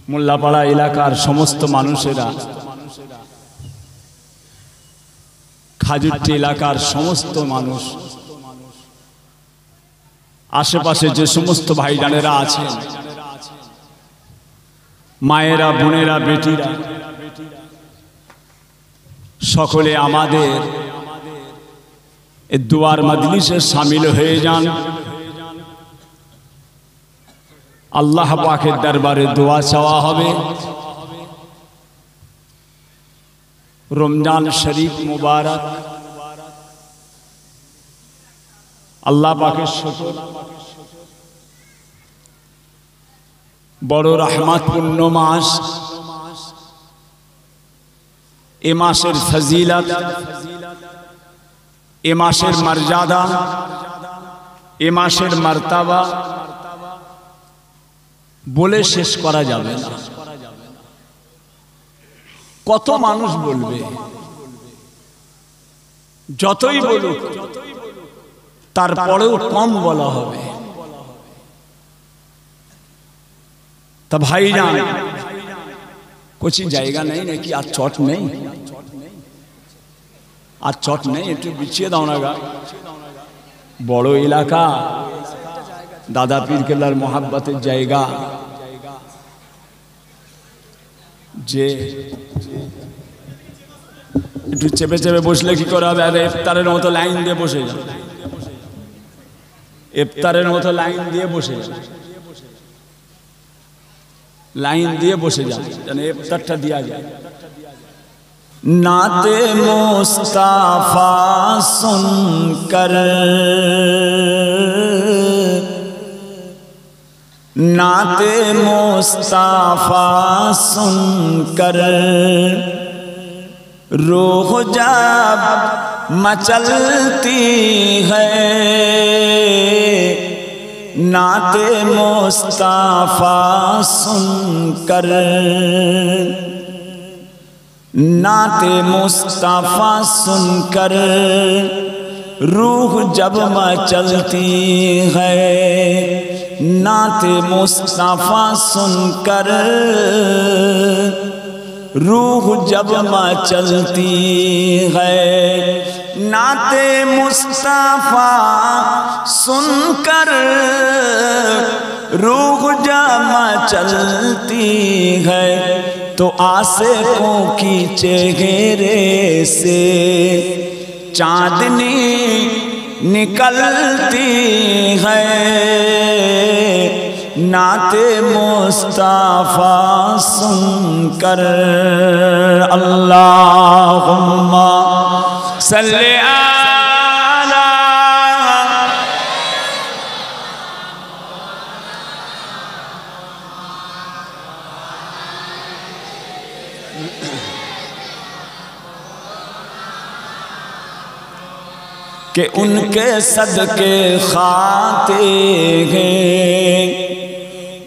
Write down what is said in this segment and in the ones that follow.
মোল্লাপাড়া এলাকার সমস্ত মানুষেরা, খাজুরটি এলাকার সমস্ত মানুষ, আশেপাশে যে সমস্ত ভাইজানেরা আছেন, মায়েরা, বোনেরা, বেটিরা, সকলে আমাদের এই দুয়ার মজলিসে শামিল হয়ে যান। আল্লাহ পাকের দরবারে দোয়া চাওয়া হবে। রমজান শরীফ মুবারক, আল্লাহ পাকের শুকর, বড় রহমতপূর্ণ মাস। এ মাসের ফজিলত, এ মাসের মর্যাদা, এ মাসের মর্তবা বলে শেষ করা যাবে না। কত মানুষ বলবে, যতই বলুক তারপরেও কম বলা হবে। তা ভাইজান, কোচিং জায়গা নেই নাকি? আর চট নেই? আর চট নেই? একটু বিছিয়ে দাও না গা। বড় এলাকা, দাদা পীর কেবলার মোহাব্বতের জায়গা। যে একটু চেপে চেপে বসলে কি করে হবে? আরে ইফতারের মতো লাইন দিয়ে বসে যাও, ইফতারের মতো লাইন দিয়ে বসে যাও, লাইন দিয়ে বসে যাও, যেন ইফতারটা দেওয়া যায়। नाते मुस्ताफा सुनकर, नाते मुस्ताफा सुनकर रूह जब मचलती है, नाते मुस्ताफा सुनकर, नाते मुस्ताफा सुनकर रूह जब मचलती है, नाते मुस्ताफा सुनकर रूह जब मचलती है, नाते मुस्ताफा सुनकर रूह जब मचलती है, तो आशिकों की चेहरे से चांदनी निकलती है, नाते मुस्ताफा सुनकर। अल्लाहुम्मा सल्ली कि उनके सदके खाते हैं,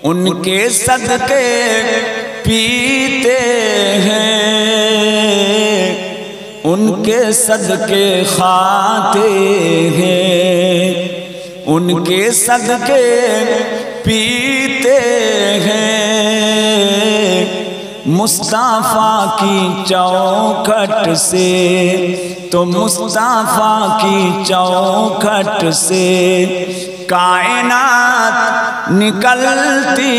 उनके सदके पीते हैं, उनके सदके खाते हैं, उनके सदके पीते हैं। मुस्ताफा की चौखट से, तो मुस्ताफा की चौखट से कायनात निकलती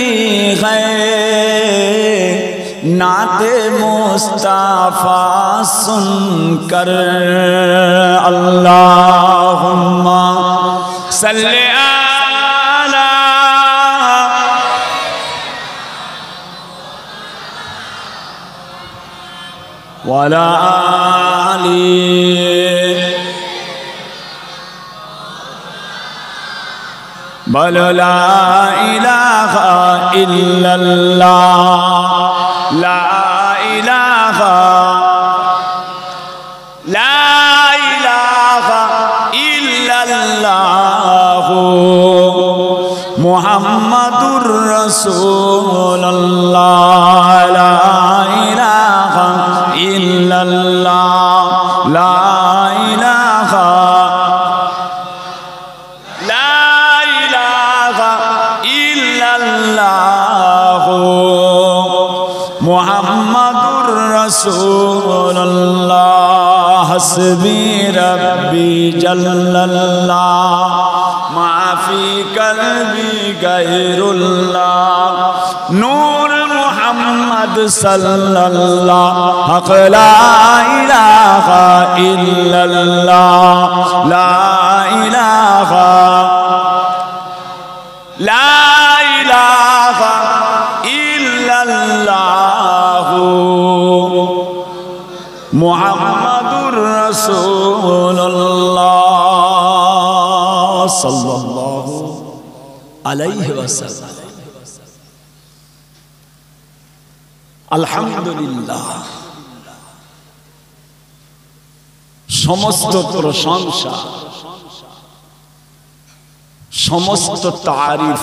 है, नाते मुस्ताफा सुनकर। अल्लाहुम्मा सल्ली अला वला आली बल ला इलाहा इल्लल्लाह, ला इलाहा इल्लल्लाह मुहम्मदुर रसूलुल्लाह, ला इलाहा इल्लल्लाह, ला इलाहा इल्लल्लाह মুহাম্মাদুর রাসূলুল্লাহ হাসবি রাব্বি জাল্লাল্লাহ মা ফি কলবি গায়রুল্লাহ নূর মুহাম্মদ সাল্লাল্লাহ হক লা ইলাহা ইল্লাল্লাহ লা ইলাহা ইল্লাল্লাহ মুহাম্মাদুর রাসূলুল্লাহ সাল্লাল্লাহু আলাইহি ওয়াসাল্লাম। আলহামদুলিল্লাহ, সমস্ত প্রশংসা, সমস্ত তারিফ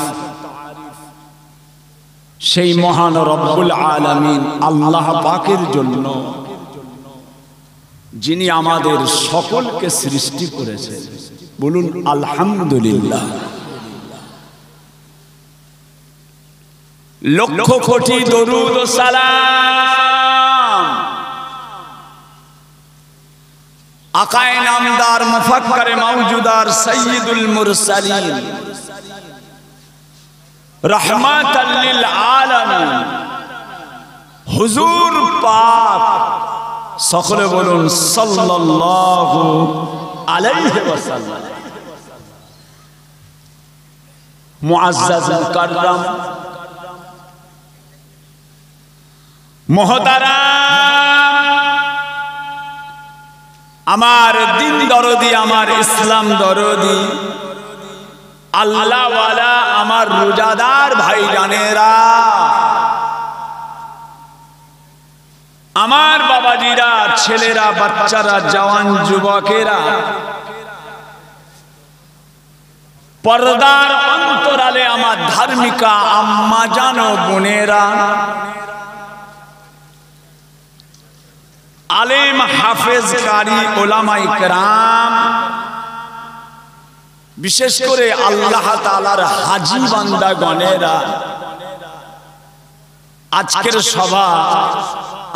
সেই মহান রব্বুল আলামিন আল্লাহ পাকের জন্য, যিনি আমাদের সকলকে সৃষ্টি করেছেন। বলুন আলহামদুলিল্লাহ। লক্ষ কোটি দরুদ ও সালাম আকায়ে নামদার মুফাক্কারে মাওজুদার সাইয়্যিদুল মুরসালিন রাহমাতাল লিল আলামিন হুজুর পাক, সকলে বলুন সাল্লাল্লাহু আলাইহি ওয়াসাল্লাম। মুআজ্জাজ মুকাররম মোহতারাম, আমার দিন দরদি, আমার ইসলাম দরদি, আল্লাহ ওয়ালা আমার রোজাদার ভাইজানেরা, আমার বাবাজিরা, ছেলেরা, বাচ্চারা, জওয়ান যুবকেরা, পর্দার অন্তরালে আমার ধার্মিকা আম্মা জানো বোনেরা, আলেম হাফেজ কারি ওলামায়ে কেরাম, বিশেষ করে আল্লাহ তাআলার হাজী বান্দাগণেরা, আজকের সভা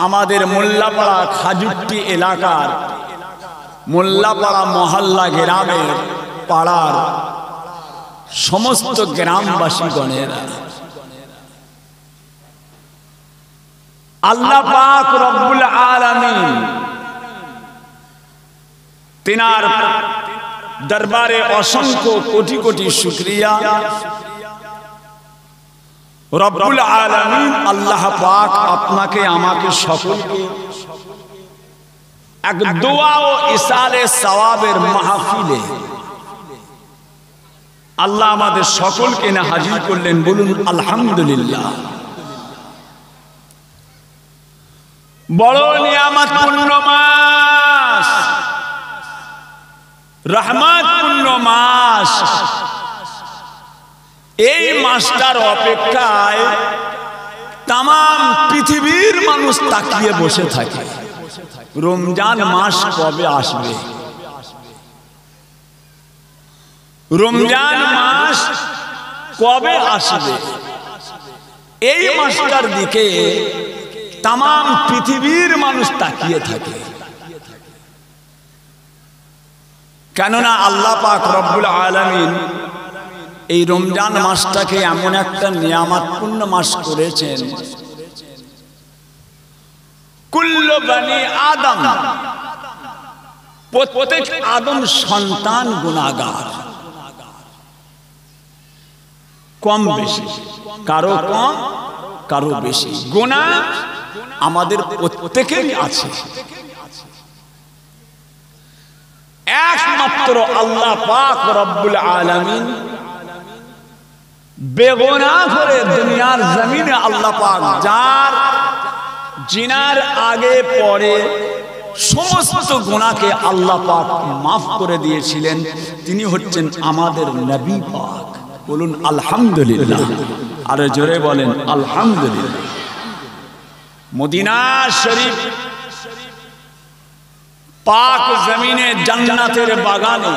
আমাদের মোল্লাপাড়া খাজুট্টি এলাকার মোল্লাপাড়া মহল্লা গ্রামের পাড়ার সমস্ত গ্রামবাসীগণেরা, আল্লাহ পাক রব্বুল আলামিন তিনার দরবারে অসংখ্য কোটি কোটি শুকরিয়া। রব্বুল আলামিন আল্লাহ পাক আপনাকে আমাকে সকলকে এক দোয়া ও ইসালে সওয়াবের মাহফিলে আল্লাহ আমাদের সকলকে না হাজির করলেন। বলুন আলহামদুলিল্লাহ। বড় নিয়ামতপূর্ণ মাস, রহমতপূর্ণ মাস। এই মাসটার অপেক্ষায় তাম পৃথিবীর মানুষ তাকিয়ে বসে থাকে, রমজান মাস কবে আসবে, রমজান মাস কবে আসবে। এই মাসটার দিকে তাম পৃথিবীর মানুষ তাকিয়ে থাকে। কেননা আল্লাহ পাক রব্বুল আলামিন এই রমজান মাসটাকে এমন একটা নিয়ামতপূর্ণ মাস করেছেন, কুল্লু বনি আদম, প্রত্যেক আদম সন্তান গুনাহগার, কম বেশি, কারো কম কারো বেশি, গুনাহ আমাদের প্রত্যেকেরই আছে। একমাত্র আল্লাহ পাক রব্বুল আলামিন বেগুনাহ করে দুনিয়ার জমিনে আল্লাহ পাক যার জিনার আগে পরে সমস্ত গুনাহকে আল্লাহ পাক মাফ করে দিয়েছিলেন, তিনি হচ্ছেন আমাদের নবী পাক। বলুন আলহামদুলিল্লাহ। আর জোরে বলেন আলহামদুলিল্লাহ। মদিনা শরীফ পাক জমিনে জান্নাতের বাগানে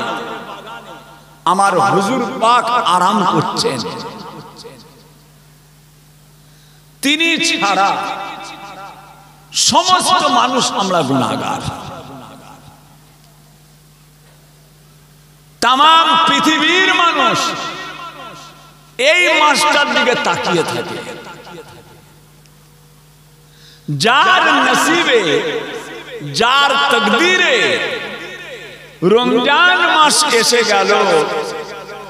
আমার হুজুর পাক আরাম করছেন। তিনি ছাড়া সমস্ত মানুষ আমরা গুনাহগার। তাম পৃথিবীর মানুষ এই মাসটার দিকে তাকিয়ে থাকে। যার নসিবে, যার তকদিরে রমজান মাস এসে গেল,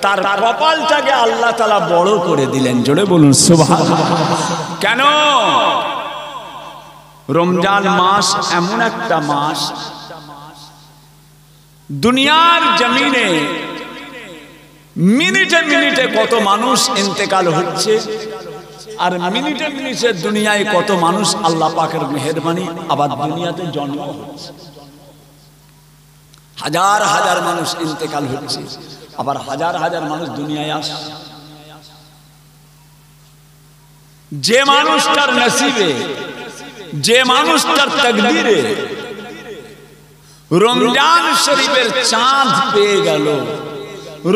তার কপালটাকে আল্লাহ তাআলা বড় করে দিলেন। জোরে বলুন সুবহানাল্লাহ। কেন? রমজান মাস এমন একটা মাস, দুনিয়ার জমিনে মিনিটে মিনিটে কত মানুষ ইন্তেকাল হচ্ছে, আর মিনিটে মিনিটে দুনিয়ায় কত মানুষ আল্লাহ পাকের মেহেরবানি আবার দুনিয়াতে জন্ম হচ্ছে। হাজার হাজার মানুষ ইন্তেকাল হচ্ছে, আবার হাজার হাজার মানুষ দুনিয়ায় আসছে। যে মানুষটার নসিবে, যে মানুষটার তকদিরে রমজান শরীফের চাঁদ পেয়ে গেল,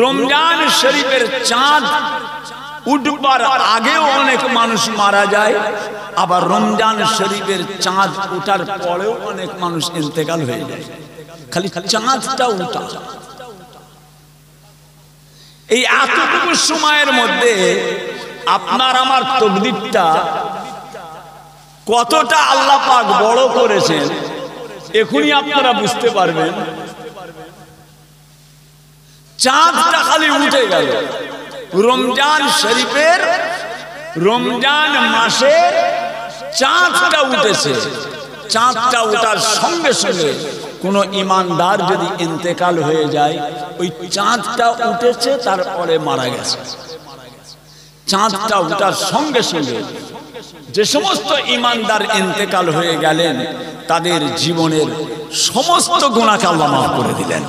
রমজান শরীফের চাঁদ উঠবার আগেও অনেক মানুষ মারা যায়, আবার রমজান শরীফের চাঁদ ওঠার পরেও অনেক মানুষ ইন্তেকাল হয়ে যায়। খালি চাঁদটা উঠা, এই এতটুকু সময়ের মধ্যে আপনার আমার তকদিরটা কতটা আল্লাহ পাক বড় করেছেন এখনই আপনারা বুঝতে পারবেন। চাঁদটা খালি উঠে গেল, রমজান শরীফের রমজান মাসে চাঁদটা উঠেছে। চাঁদটা ওঠার সঙ্গে সঙ্গে কোন ইমানদার যদি ইন্তেকাল হয়ে যায়, ওই চাঁদটা উঠেছে তারপরে মারা গেছে। চাঁদটা ওঠার সঙ্গে সঙ্গে যে সমস্ত ইমানদার ইন্তেকাল হয়ে গেলেন, তাদের জীবনের সমস্ত গুনাহকে আল্লাহ মাফ করে দিলেন।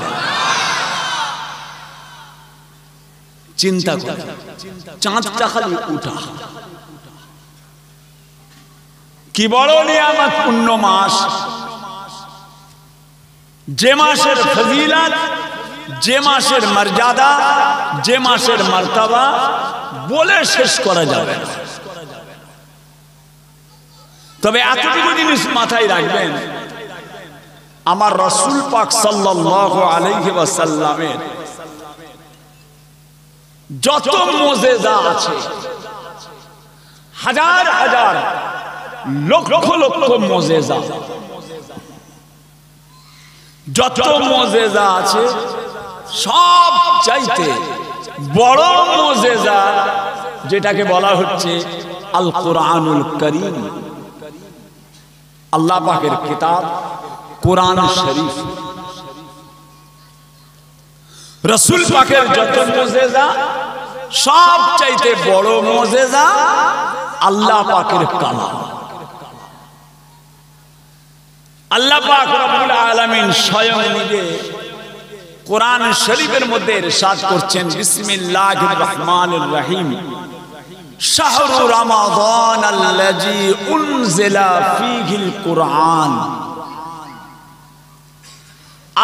চিন্তা করে, চাঁদটা খালি উঠা কি বড় নিয়ামত, পূর্ণ মাস, যে মাসের ফজিলত, যে মাসের মর্যাদা, যে মাসের মর্তবা বলে শেষ করা যাবে না। তবে এতটুকু জিনিস মাথায় রাখবেন, আমার রাসূল পাক সাল্লাল্লাহু আলাইহি ওয়াসাল্লামের যত মুজিজা আছে, হাজার হাজার লক্ষ লক্ষ মুজিজা, যত মুজিজা আছে সব চাইতে বড় মুজিজা যেটাকে বলা হচ্ছে আল কোরআনুল কারীম, আল্লাহ পাকের কিতাব কোরআন শরীফ। রাসূল পাকের যত মুজিজা সব চাইতে বড় মুজিজা আল্লাহ পাকের কালাম। আল্লাহ পাক রব্বুল আলামিন স্বয়ং নিজে কোরআন শরীফের মধ্যে ইরশাদ করছেন, বিসমিল্লাহির রহমানির রহিম, শাহরু রমাদান আল্লাযী উনজিলা ফীহিল কুরআন।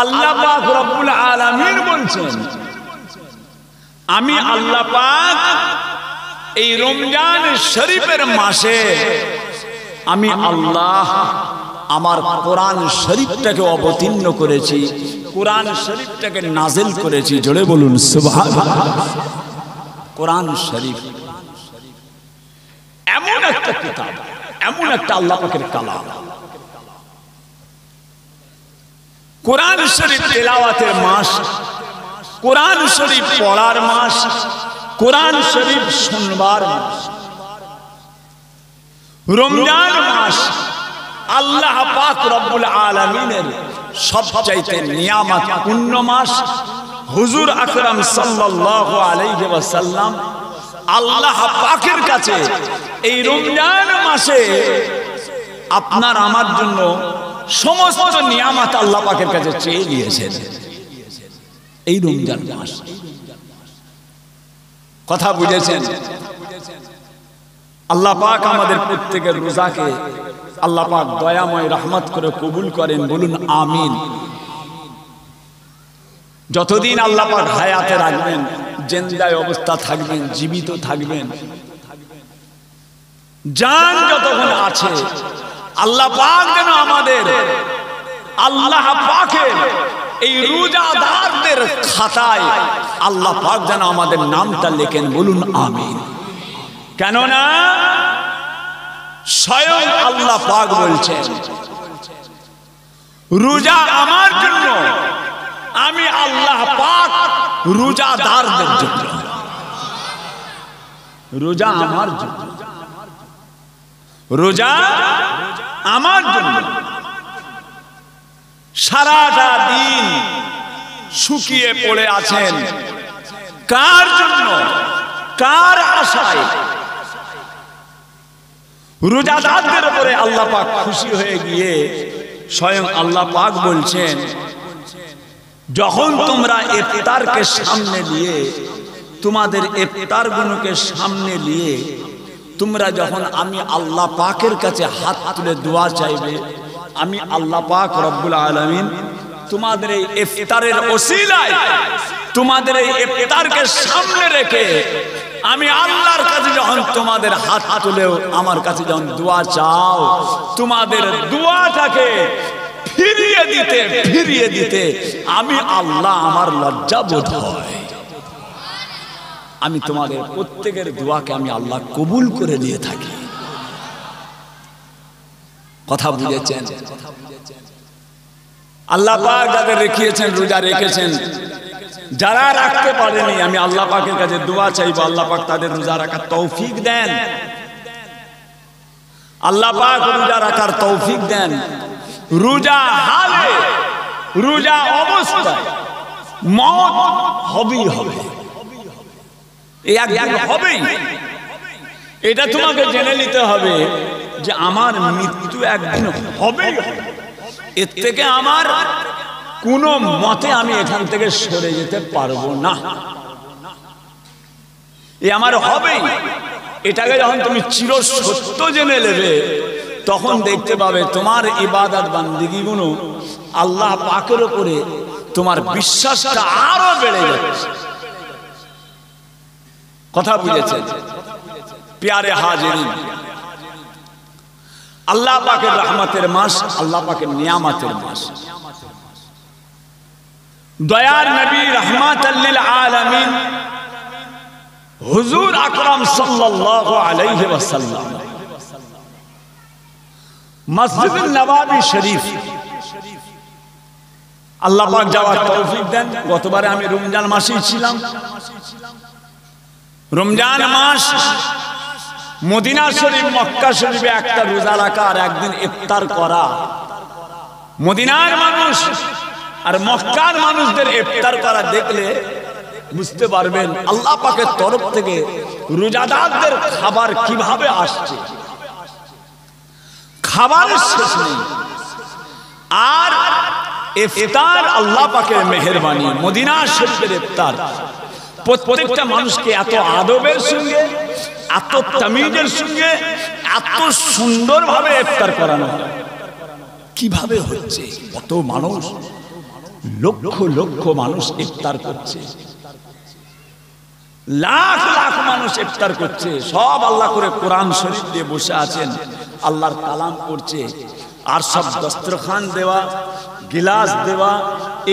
আল্লাহ পাক রব্বুল আলামিন বলছেন, আমি আল্লাহ পাক এই রমজান শরীফের মাসে আমি আল্লাহ আমার কোরআন শরীফটাকে অবতীর্ণ করেছি, কোরআন শরীফটাকে নাজিল করেছি। জোরে বলুন সুবহানাল্লাহ। কোরআন শরীফ এমন একটা কিতাব, এমন একটা আল্লাহ পাকের কালাম। কোরআন শরীফ তেলাওয়াতের মাস, কোরআন শরীফ পড়ার মাস, কোরআন শরীফ শুনবার মাস। রমজান মাস আল্লাহ পাক রব্বুল আলামিনের সবচাইতে নিয়ামত পূর্ণ মাস। হুজুর আকরাম সাল্লাল্লাহু আলাইহি ওয়াসাল্লাম আল্লাহ পাকের কাছে এই রমজান মাসে আপনার আমার জন্য সমস্ত নিয়ামত আল্লাহ পাকের কাছে চেয়ে নিয়েছেন। এই রমজান মাস, কথা বুঝেছেন? আল্লাহ পাক আমাদের প্রত্যেকের রোজাকে আল্লাহ পাক দয়াময় রহমত করে কবুল করেন, বলুন আমিন। যতদিন আল্লাহ পাক হায়াতে রাখবেন, জিন্দায় অবস্থা থাকবেন, জীবিত থাকবেন, জান যতক্ষণ আছে আল্লাহ পাক যেন আমাদের আল্লাহ পাকের এই রোজাদারদের খাতায় আল্লাহ পাক যেন আমাদের নামটা লেখেন, বলুন আমিন। কেননা স্বয়ং আল্লাহ পাক বলছেন রোজা আমার জন্য, আমি আল্লাহ পাক রোজাদারদের জন্য। রোজা আমার জন্য, রোজা আমার জন্য। সারাটা দিন শুকিয়ে পড়ে আছেন, কার জন্য, কার আশায়? রোজাদারদের উপরে আল্লাহ পাক খুশি হয়ে গিয়ে স্বয়ং আল্লাহ পাক বলছেন, যখন তোমরা ইফতারকে সামনে নিয়ে, তোমাদের ইফতার গুলোকে সামনে নিয়ে তোমরা যখন আমি আল্লাহ পাকের কাছে হাত তুলে দোয়া চাইবে, আমি আল্লাহ পাক রব্বুল আলামিন তোমাদের এই ইফতারের ওসিলায়, তোমাদের এই ইফতারকে সামনে রেখে আমি আল্লাহর কাছে যখন তোমাদের হাত তুলেও আমার কাছে যখন দোয়া চাও, তোমাদের দোয়াটাকে ফিরিয়ে দিতে আমি আল্লাহ আমার লজ্জা বোধ হয়। আমি তোমাদের প্রত্যেকের দোয়াকে আমি আল্লাহ কবুল করে নিয়ে থাকি। কথা বুঝেছেন? আল্লাহ পাক যাদের রেখেছেন, রোজা রেখেছেন, যারা রাখতে পারেনি আমি আল্লাহ পাকের কাছে দোয়া চাইবো, আল্লাহ পাক তাদের রোজা রাখার তৌফিক দেন। আল্লাহ পাক রোজা রাখার তৌফিক দেন। রোজা হালে, রোজা অবস্থায় মওত হবেই হবে, এই একদিন হবেই। এটা তোমাকে জেনে নিতে হবে যে আমার মৃত্যু একদিন হবেই হবে। এর থেকে আমার কোনো মতে আমি এখান থেকে সরে যেতে পারবো না, এ আমার হবেই। এটাকে যখন তুমি চিরসত্য জেনে নেবে, তখন দেখতে পাবে তোমার ইবাদত বান্দিগিগুলো আল্লাহ পাকের উপরে তোমার বিশ্বাসটা আরো বেড়ে যাচ্ছে। কথা বুঝেছেন? প্যারে হাজিরিন, আল্লাহ পাকের রহমতের মাস, আল্লাহ পাকের নিয়ামতের মাস। দয়ার নবী রাহমাতাল লিল আলামিন হুজুর আকরাম সাল্লাল্লাহু আলাইহি ওয়াসাল্লাম মসজিদুন নববী শরীফ আল্লাহ পাক যাওয়ার তৌফিক দেন। গতবারে আমি রমজান মাসেই ছিলাম। রমজান মাস মদিনা শরীফ, মক্কা শরীফে একটা রোজা রাখা আর একদিন ইফতার করা। মদিনার মানুষ আর মক্কার মানুষদের ইফতার করা দেখলে বুঝতে পারবেন আল্লাহ পাকের তরফ থেকে রোজাদারদের খাবার কিভাবে আসছে। খাবারের শেষ নেই। আর ইফতার আল্লাহ পাকের মেহেরবানি। মদিনা শরীফের ইফতার প্রত্যেকটা মানুষকে এত আদবের সঙ্গে, এত তামিজের সঙ্গে, এত সুন্দরভাবে ইফতার করানো হয়। কিভাবে হচ্ছে? কত মানুষ, লক্ষ লক্ষ মানুষ ইফতার করছে, লাখ লাখ মানুষ ইফতার করছে। সব আল্লাহ করে কোরআন শরীফ দিয়ে বসে আছেন, আল্লাহর কালাম করছে। আর সব দস্তরখান দেওয়া, গিলাস দেওয়া,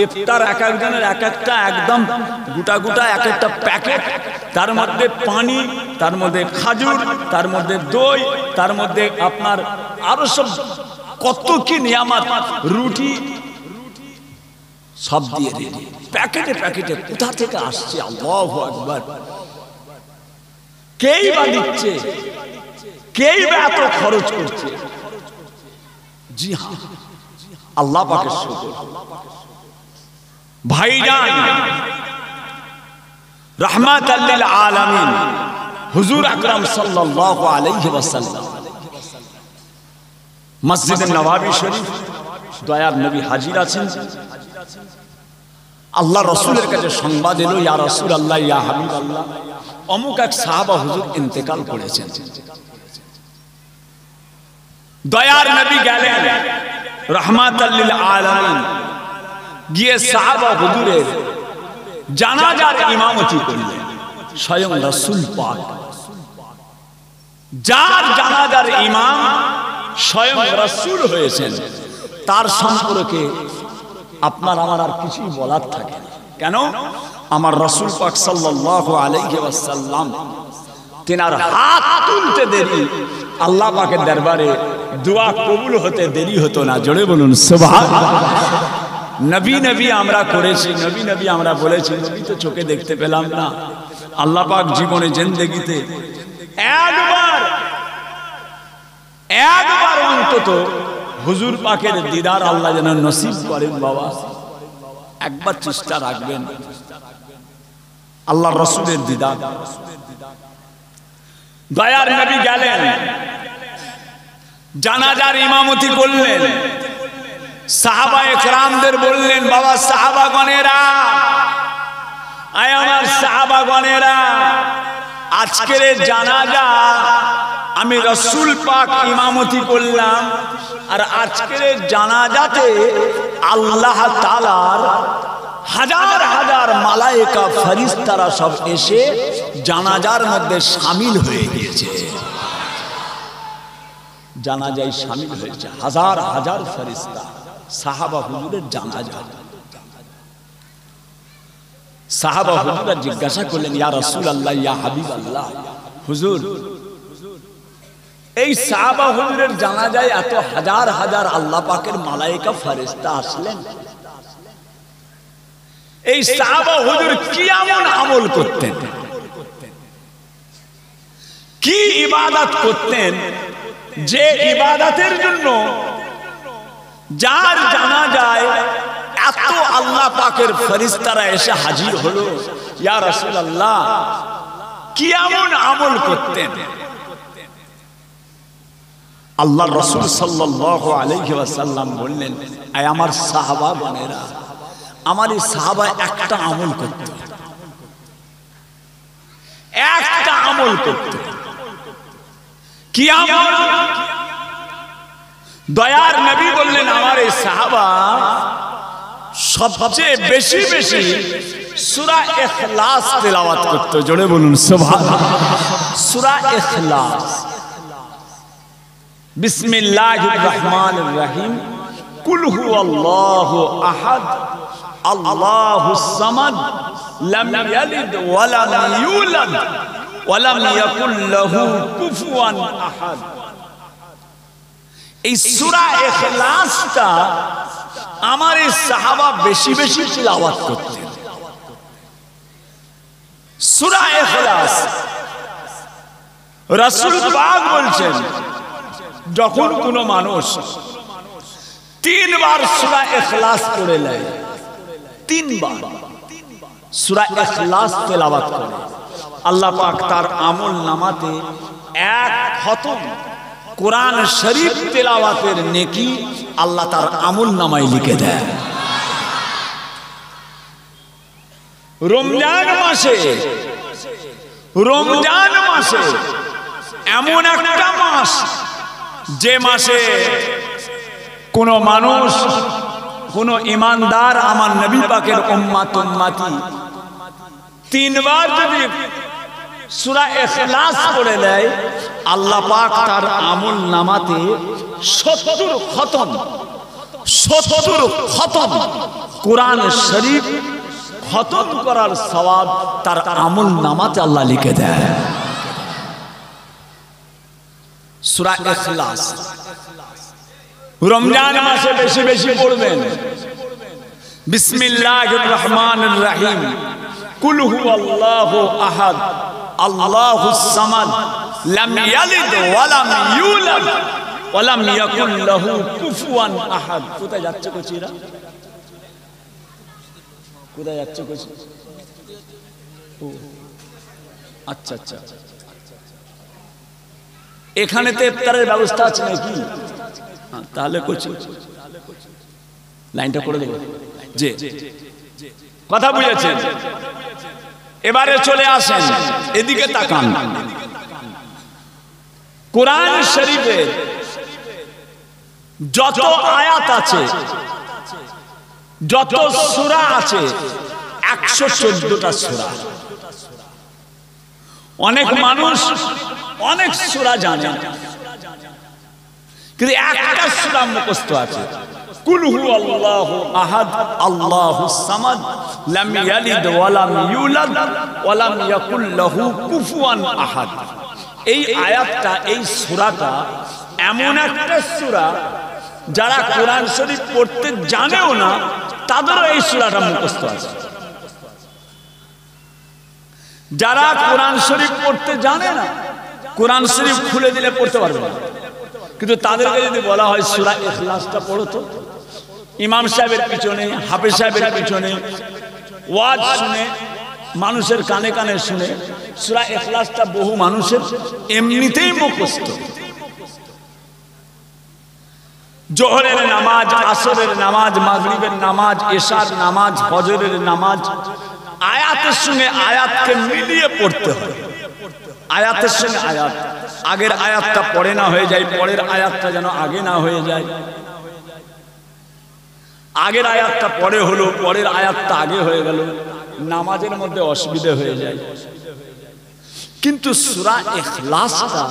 ইফতার এক একজনের এক একটা একদম গোটা গোটা এক একটা প্যাকেট, তার মধ্যে পানি, তার মধ্যে খাজুর, তার মধ্যে দই, তার মধ্যে আপনার আরো সব কত কি নিয়ামত, রুটি, সব দিয়ে দিন প্যাকেটে প্যাকেটে। কোথা থেকে আসছে? আল্লাহু আকবার। কেই বা দিচ্ছে, কেই বা এত খরচ করছে? জি হ্যাঁ, আল্লাহ পাকের শুকর। ভাইজান রাহমাতাল লিল আলামিন হুজুর আকরাম সাল্লাল্লাহু আলাইহি ওয়াসাল্লাম মসজিদে নববী শরীফ, দয়ার নবী হাজির আছেন। আল্লাহ রাসূলের কাছে সংবাদ এলো, ইয়া রাসূলুল্লাহ, ইয়া হাবিবাল্লাহ, অমুক এক সাহাবা হুজুর ইন্তেকাল করেছেন। দয়ার নবী গেলেন রাহমাতাল লিল আলামিন, গিয়ে সাহাবা হুজুরের জানাজার ইমামতি করলেন। স্বয়ং রাসূল পাক, যার জানাজার ইমাম স্বয়ং রাসূল হয়েছেন, তার সম্পর্কে আপনার আমার আর কিছুই বলার থাকে না। কেন? আমার রাসূল পাক সাল্লাল্লাহু আলাইহি ওয়াসাল্লাম তিনার হাত তুলতে দেরি আল্লাহ পাকের দরবারে দোয়া কবুল হতে দেরি হতো না। জোরে বলুন সুবহানাল্লাহ। নবী নবী আমরা করেছি, নবী নবী আমরা বলেছি, নবী তো চোখে দেখতে পেলাম না। আল্লাহ পাক জীবনে জিন্দেগিতে একবার অন্তত হুজুর পাকের দিদার আল্লাহ যেন নসিব করেন। বাবা একবার চেষ্টা রাখবেন আল্লাহর রাসূলের দিদার। দয়ার নবী গেলেন, জানাজার ইমামতি করলেন, সাহাবায়ে কেরামদের বললেন, বাবা সাহাবাগণেরা, আয় আমার সাহাবাগণেরা, আজকের জানাজা আমি রাসূল পাক ইমামতি করলাম, আর আজকের জানাজাতে আল্লাহ তাআলার হাজার হাজার মালায়েকা ফেরেশতারা সব এসে জানাজার মধ্যে শামিল হয়ে গিয়েছে। জানাজায় শামিল হয়েছে হাজার হাজার ফেরেশতা সাহাবা হুজুরের জানাজা। সাহাবা হুজুররা জিজ্ঞাসা করলেন, ইয়া রাসূলুল্লাহ, ইয়া হাবিবাল্লাহ, হুজুর এই সাহাবা হুজুরের জানাজায় এত হাজার হাজার আল্লাহ পাকের মালায়েকা ফেরেশতা আসলেন, এই সাহাবা হুজুর কি এমন আমল করতেন, কি ইবাদত করতেন, যে ইবাদতের জন্য যার জানাজায় এত আল্লাহ পাকের ফেরেশতারা এসে হাজির হলো? ইয়া রাসূলুল্লাহ, কি এমন আমল করতেন? আল্লাহর রাসূল সাল্লাল্লাহু আলাইহি ওয়াসাল্লাম বললেন, আয় আমার সাহাবাগণেরা, আমার এই সাহাবা একটা আমল করত, একটা আমল করত। কি আমল? দয়ার নবী বললেন, আমার এই সাহাবা সবচেয়ে বেশি বেশি সূরা ইখলাস তেলাওয়াত করত। জোরে বলুন সুবহানাল্লাহ। সূরা ইখলাস, বিসমিল্লাহির রহমানির রহিম, কুল হুয়াল্লাহু আহাদ, আল্লাহুস সামাদ, লাম ইয়ালিদ ওয়া লাম ইউলাদ ওয়া লাম ইয়াকুল লাহু কুফুয়ান আহাদ। এই সূরা ইখলাসটা আমার এই সাহাবা বেশি বেশি তিলাওয়াত করতেন। সূরা ইখলাস রাসূল পাক বলছেন, যখন কোন মানুষ 3 বার সূরা ইখলাস পড়ে নেয়, 3 বার সূরা ইখলাস তেলাওয়াত করে, আল্লাহ পাক তার আমল নামাতে 1 খতম কোরআন শরীফ তেলাওয়াতের নেকি আল্লাহ তার আমল নামায় লিখে দেয়। রমজান মাসে এমন একটা মাস, যে মাসে কোন মানুষ, কোন ইমানদার আমার নবী পাকের উম্মত উম্মতি 3 বার যদি সূরা ইখলাস পড়ে দেয়, আল্লাহ পাক তার আমল নামাতে 70 খতম কোরআন শরীফ খতম করার সওয়াব তার আমল নামাতে আল্লাহ লিখে দেয়। সূরা ইখলাস রমজান মাসে বেশি বেশি পড়বেন। বিসমিল্লাহির রহমানির রহিম, কুল হুয়াল্লাহু আহাদ, আল্লাহুস সামাদ, লাম ইয়ালিদ ওয়া লাম ইউলাদ ওয়া লাম ইয়াকুল লাহু কুফুয়ান আহাদ। কোথায় যাচ্ছে কোচিরা? কোথায় যাচ্ছে কোচি? আচ্ছা আচ্ছা, এখানে তো ইফতারের ব্যবস্থা আছে নাকি? তাহলে কোচি লাইনটা করে দেবো। যে কথা বুঝেছেন, এবারে চলে আসেন, এদিকে তাকান। কোরআন শরীফের যত আয়াত আছে, যত সূরা আছে, 114টা সূরা। অনেক মানুষ অনেক সূরা জানে, কিন্তু একটা সূরা মুখস্থ আছে, কুল হুয়াল্লাহু আহাদ আল্লাহুস সামাদ লাম ইয়ালিদ ওয়া লাম ইউলাদ ওয়া লাম ইয়াকুল লাহু কুফুয়ান আহাদ। এই আয়াতটা, এই সূরাটা এমন একটা সূরা যারা কোরআন শরীফ পড়তে জানেও না তাদেরও এই সূরাটা মুখস্থ আছে। যারা কোরআন শরীফ পড়তে জানে না, কোরআন শরীফ খুলে দিলে পড়তে পারবে না, কিন্তু তাদেরকে যদি বলা হয় সূরা ইখলাসটা পড়ো তো, ইমাম সাহেবের পিছনে, হাফেজ সাহেবের পিছনে ওয়াজ শুনে, মানুষের কানে কানে শুনে সূরা ইখলাসটা বহু মানুষের এমনিতেই মুখস্থ। জোহরের নামাজ, আসরের নামাজ, মাগরিবের নামাজ, এশার নামাজ, ফজরের নামাজ আয়াতের সঙ্গে আয়াতকে মিলিয়ে পড়তে হয়। আয়াতের সঙ্গে আয়াত, আগের আয়াতটা পড়ে না হয়ে যায়, পরের আয়াতটা যেন আগে না হয়ে যায়, আগের আয়াতটা পরে হলো, পরের আয়াতটা আগে হয়ে গেল, নামাজের মধ্যে অসুবিধা হয়ে যায়। কিন্তু সূরা ইখলাসটা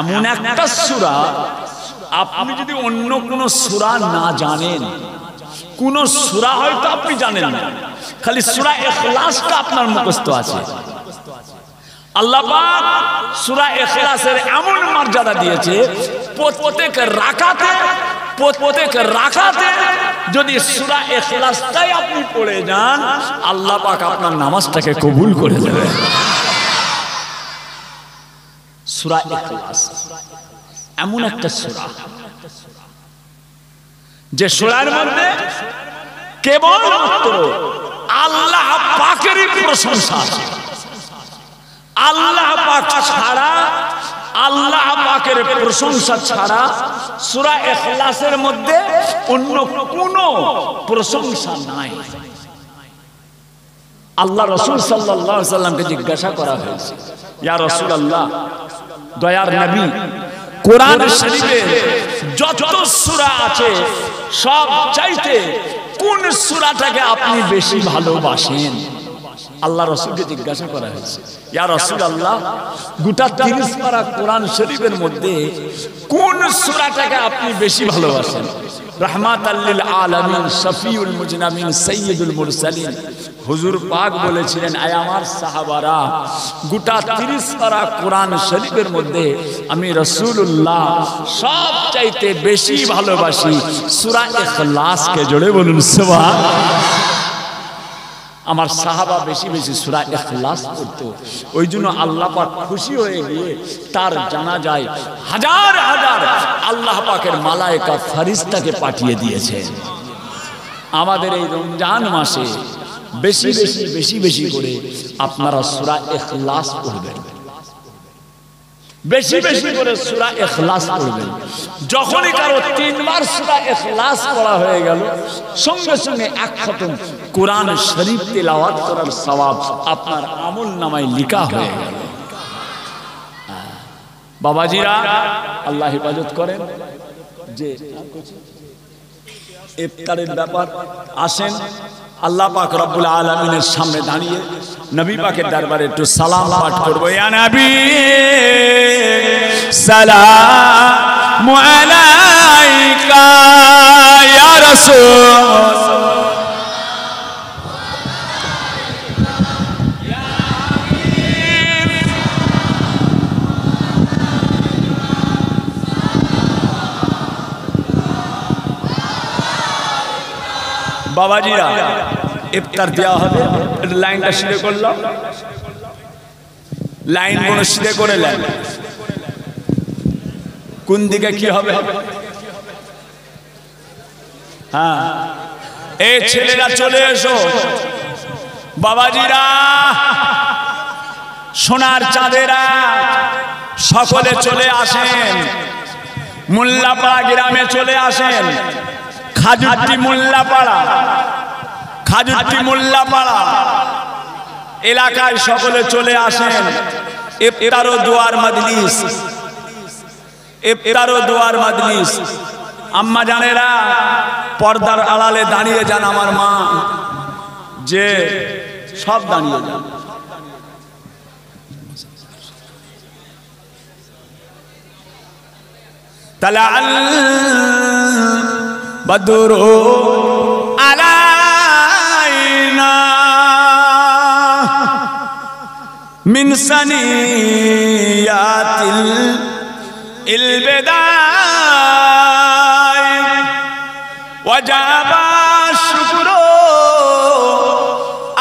এমন একটা সূরা, আপনি যদি অন্য কোন সূরা না জানেন, কোন সূরা হয়তো আপনি জানেন না, খালি সূরা ইখলাসটা আপনার মুখস্থ আছে। আল্লাহ পাক সূরা ইখলাসের এমন মর্যাদা দিয়েছে, প্রত্যেক রাকাতে যদি সূরা ইখলাসটাই আপনি পড়ে যান, আল্লাহ পাক আপনার নামাজটাকে কবুল করে নেবেন। সূরা ইখলাস এমন একটা সূরা, যে সূরার মধ্যে কেবলমাত্র আল্লাহ পাকেরই প্রশংসা আছে। আল্লাহ পাক ছাড়া, আল্লাহ পাকের প্রশংসা ছাড়া সূরা ইখলাসের মধ্যে অন্য কোনো প্রশংসা নাই। আল্লাহ রাসূল সাল্লাল্লাহু আলাইহি সাল্লামকে জিজ্ঞাসা করা হয়েছে, ইয়া রাসূলুল্লাহ, দয়ার নবী, কোরআন শরীফে যত সূরা আছে সব চাইতে কোন সূরাটাকে আপনি বেশি ভালোবাসেন? আল্লাহ রাসূলকে জিজ্ঞাসা করা হয়েছে, ইয়া রাসূলুল্লাহ, গোটা 30 পারা কোরআন শরীফের মধ্যে কোন সূরাটাকে আপনি বেশি ভালোবাসেন? রাহমাতাল লিল আলামিন, শফিউল মুজনাবিন, সাইয়্যিদুল মুরসালিন হুজুর পাক বলেছিলেন, আয় আমার সাহাবারা, গোটা 30 পারা কোরআন শরীফের মধ্যে আমি রাসূলুল্লাহ সবচাইতে বেশি ভালোবাসি সূরা ইখলাসকে। জোরে বলুন সুবহানাল্লাহ। আমার সাহাবা বেশি বেশি সূরা ইখলাস পড়তো, ওই জন্য আল্লাহ পাক খুশি হয়ে গিয়ে তার জানাজায় হাজার হাজার আল্লাহ পাকের মালায়েকা ফেরেশতাকে পাঠিয়ে দিয়েছে। আমাদের এই রমজান মাসে বেশি বেশি বেশি বেশি করে আপনারা সূরা ইখলাস পড়বেন, বেশি বেশি করে সূরা ইখলাস পড়বেন। যখনই কারো 3 বার সূরা ইখলাস পড়া হয়ে গেল, সঙ্গে সঙ্গে এক খতম কোরআন শরীফ তেলাওয়াত করার সওয়াব আপনার আমলনামায় লেখা হয়ে গেল। বাবাজিরা, আল্লাহ হেফাজত করেন। যে ইফতারের ব্যাপার আসেন, আল্লাহ পাক রব্বুল আলামিনের সামনে দাঁড়িয়ে নবী পাকের দরবারে একটু সালাম পাঠ করব। ইয়া নবী সালামু আলাইকা, ইয়া রাসূল বাবাজিরা, ইফতার দেওয়া হবে, লাইনটা সিধে করলাম, লাইন কোন সিধে করে নেন, কোন দিকে কি হবে? হ্যাঁ, এই ছেলেরা চলে এসো। বাবাজিরা, সোনার চাঁদেরা সকলে চলে আসেন, মোল্লাপাড়া গ্রামে চলে আসেন। খাজুরটি মোল্লাপাড়া, খাজুরটি মোল্লাপাড়া এলাকায় সকলে চলে আসেন। ইফতার ও দোয়ার মজলিস, ইফতার ও দোয়ার মজলিস। আম্মা জানেরা, পর্দার আড়ালে দাঁড়িয়ে যান, আমার মা যে সব দাঁড়িয়ে যান। तलाल बदरो अलाइना मिन सनियातिल इल्बिदाई वजाबा शुक्रो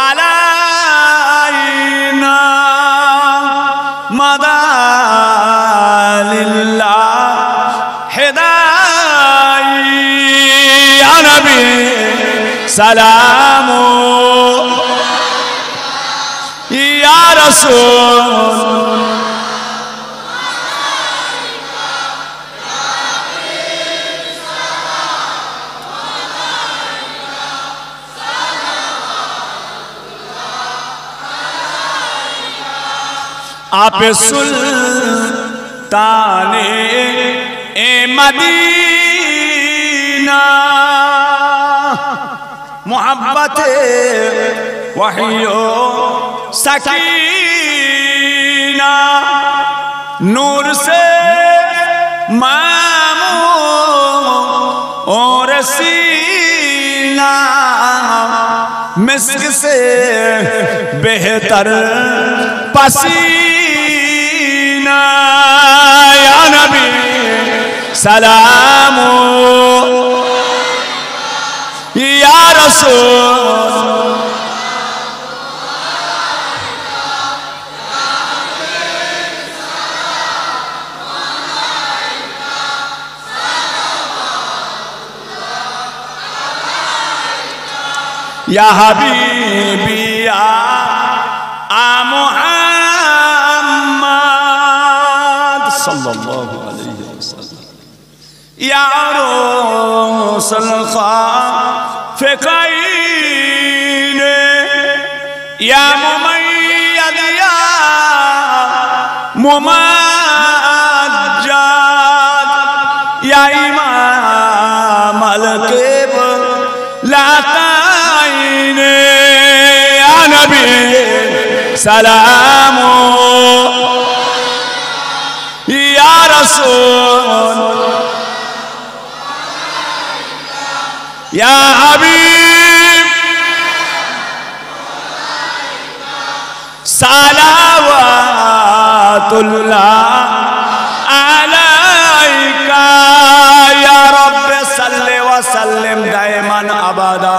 अलाइना मदालिल्लाह हिदाई या नबी सलामो या रसूल आप सुल्ताने ए मदीना मोहब्बत वहियो सकीना नूर से मामू और सीना मिस्क से बेहतर पसीना या नबी सलामो या रसूल या हबीबी या मुहम्मद सल्लल्लाहु अलैहि वसल्लम या रसूल ख़ाफ़िक़ीन या मुमय्यद या मुमज्जद या इमाम अल-क़िबला या नबी सलामो या रसूल या हबीब सलावतुल्लाह अलैका या रब्ब सल्लि व सल्लिम दाइमन अबदा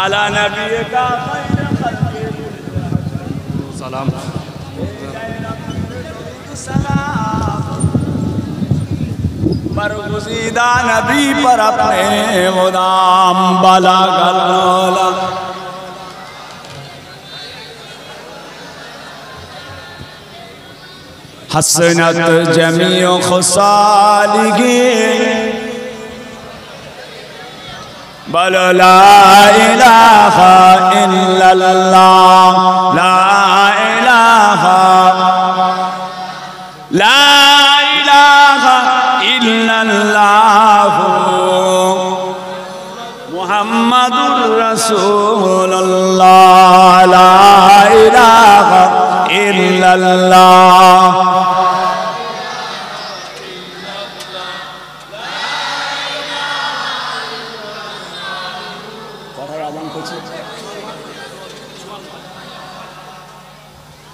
अला नबीका सलाम बरगुज़ीदा नबी पर अपने मुदाम बलागल हसनत जमीओ खुसालिगी बल ला इलाहा इल्लल्लाह ला इलाहा इल्लल्लाह मुहम्मदुर रसूलुल्लाह ला इलाहा इल्लल्लाह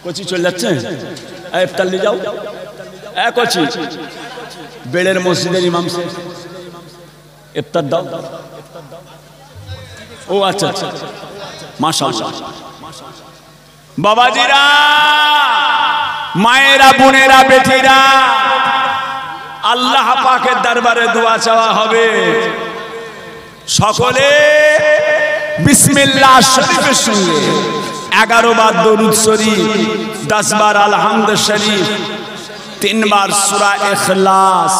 कोची चल যাচ্ছে ইফতার নিয়ে যাও কোची বেড়ের মসজিদের ইমাম সাহেব ইফতার দাও ও আচ্ছা আচ্ছা মাশাআল্লাহ বাবাজিরা মায়েরা বোনেরা বেটিরা আল্লাহ পাকের দরবারে দোয়া চাওয়া হবে সকলে বিসমিল্লাহ শরীফের সঙ্গে 11 বার দরুদ শরীফ 10 বার আলহামদ শরীফ 3 বার সূরা ইখলাস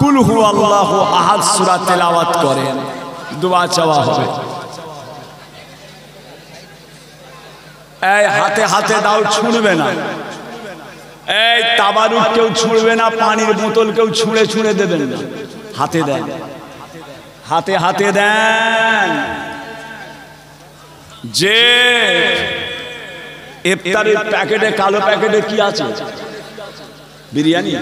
কুল হুয়াল্লাহু আহাদ সূরা তেলাওয়াত করেন দোয়া চাওয়া হবে এই হাতে হাতে দাও ছুঁড়বে না এই তাবারুক কেউ ছুঁড়বে না পানির বোতল কেউ ছুঁড়ে ছুঁড়ে দেবেন না হাতে দেন হাতে হাতে দেন যে ইফতারের প্যাকেটে কালো প্যাকেটে কি আছে বিরিয়ানি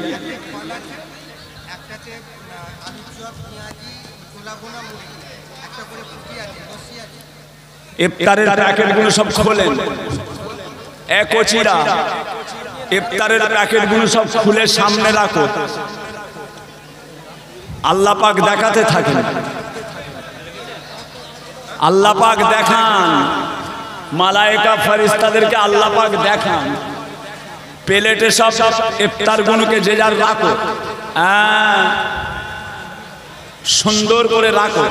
ইফতারের প্যাকেটগুলো সব খোলেন। কচিরা ইফতারের প্যাকেটগুলো সব খুলে সামনে রাখো। আল্লাহ পাক দেখাতে থাকেন, আল্লাহ পাক দেখান, মালায়েকা ফেরেশতাদেরকে আল্লাহ পাক দেখান। প্লেটে সব ইফতারগুলোকে যে যার রাখো, সুন্দর করে রাখো।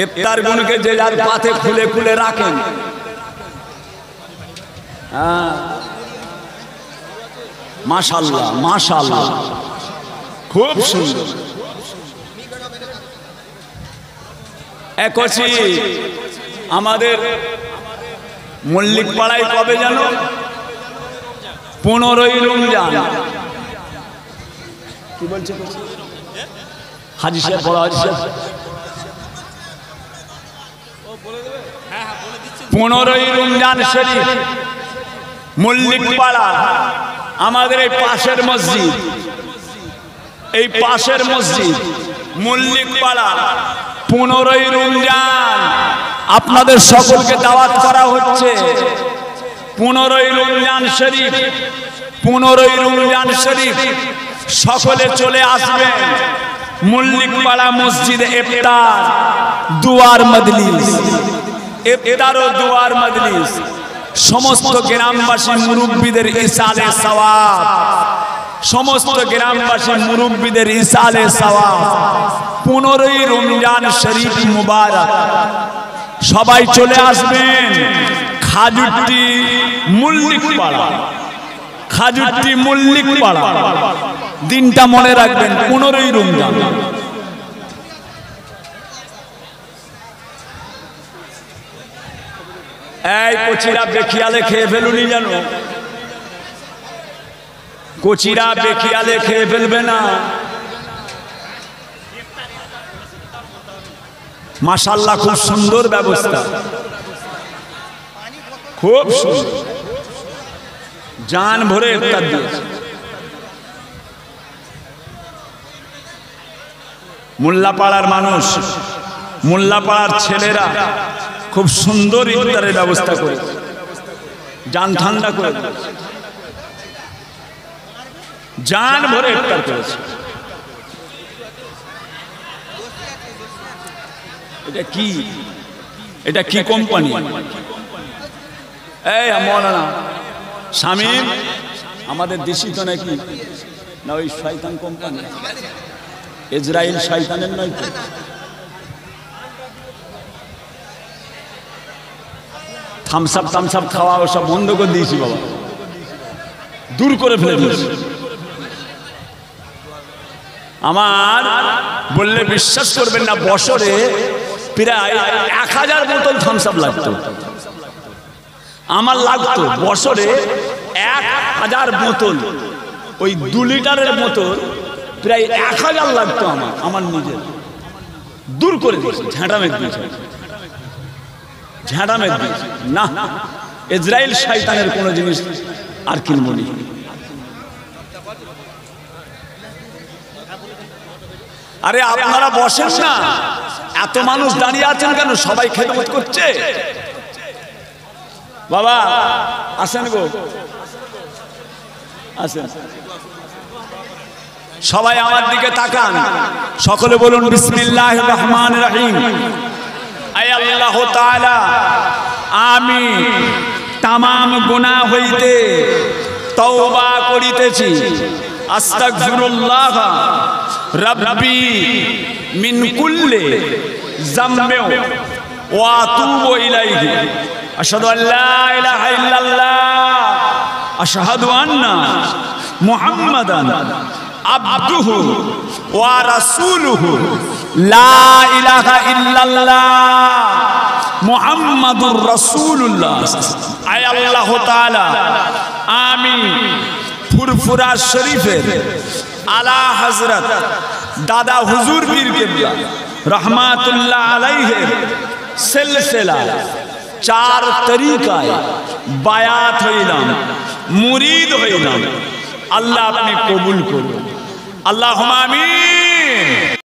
ইফতারগুলোকে যে যার পাতে খুলে খুলে রাখেন। মাশাআল্লাহ মাশাআল্লাহ, খুব সুন্দর। একছি আমাদের মল্লিক পাড়ায় কবে জানো? 15ই রমজান। কি বলছে হাজি সাহেব? বড় হাজি সাহেব 15ই রমজান শরীফ মল্লিক পাড়া, আমাদের এই পাশের মসজিদ, এই পাশের মসজিদ মল্লিক পাড়া 15ই রমজান আপনাদের সকলকে দাওয়াত করা হচ্ছে। 15ই রমজান শরীফ, 15ই রমজান শরীফ সকলে চলে আসবেন মল্লিক পাড়া মসজিদে। ইফতার দুয়ার মজলিস, ইফতার ও দুয়ার মজলিস, সমস্ত গ্রামবাসী মুরব্বীদের ইসালে সওয়াব, সমস্ত গ্রামবাসী মুরব্বীদের ইসালে সওয়াব। 15ই রমজান শরীফ মুবারক, সবাই চলে আসবেন। খাজুরটি মল্লিক পাড়া, খাজুরটি মল্লিক পাড়া। দিনটা মনে রাখবেন, 15ই রমজান। এই কচিরা বেখিয়ালে খেয়ে ফেলুনি জানো? কচিরা বেখিয়ালে খেয়ে ফেলবে না। মাশাআল্লাহ, খুব সুন্দর ব্যবস্থা, খুব সুন্দর, জান ভরে ইফতার দিয়েছে। মোল্লাপাড়ার মানুষ, মোল্লাপাড়ার ছেলেরা খুব সুন্দর ইফতারের ব্যবস্থা করেছে, জান ঠান্ডা করে জান ভরে ইফতার করেছে। এটা কি, এটা কি কোম্পানি? এই মৌলানা শামীম, আমাদের দেশি তো নাকি না ওই শয়তান কোম্পানি? ইসরায়েল শয়তানের নয় তো? থামসাপ থামসাপ খাওয়া সব বন্ধ করে দিয়েছি বাবা, দূর করে ফেলে দিয়েছি। আমার বললে বিশ্বাস করবেন না, বছরে প্রায় 1000 বোতল থামসাপ লাগতো। আমার লাগতো বছরে 1000 বোতল, ওই 2 লিটারের বোতল প্রায় 1000 লাগতো আমার নিজের। দূর করে দিয়েছি, ঝাঁটা মেরে দিয়েছি, ঝাঁটা মেরে দিয়েছি। না, ইসরায়েল শয়তানের কোনো জিনিস আর কিনবো না। আরে আপনারা বসেন না, এত মানুষ দাঁড়িয়ে আছেন কেন? সবাই খেদমত করছে। বাবা আসেন গো, আসেন, সবাই আমার দিকে তাকান, সকলে বলুন বিসমিল্লাহির রহমানির রহিম। আয় আল্লাহ তাআলা, আমি তামাম গুনাহ হইতে তওবা করিতেছি। আস্তাগফিরুল্লাহ রাব্বি মিন কুল্লি যামবি ওয়া আতুবু ইলাইহি। আশহাদু আল্লা ইলাহা ইল্লাল্লাহ, আশহাদু আন্না মুহাম্মাদান আবদুহু ওয়া রাসূলুহু, লা ইলাহা ইল্লাল্লাহ মুহাম্মাদুর রাসূলুল্লাহ। আয় আল্লাহ তাআলা, আমি ফুরফুরা শরীফের আলা হযরত দাদা হুজুর পীর কিবলা রহমাতুল্লাহ আলাইহির সিলসিলা 4 তরিকায় বায়াত হইলাম, মুরিদ হইলাম। আল্লাহ আপনি কবুল করুন। আল্লাহুম্মা আমিন।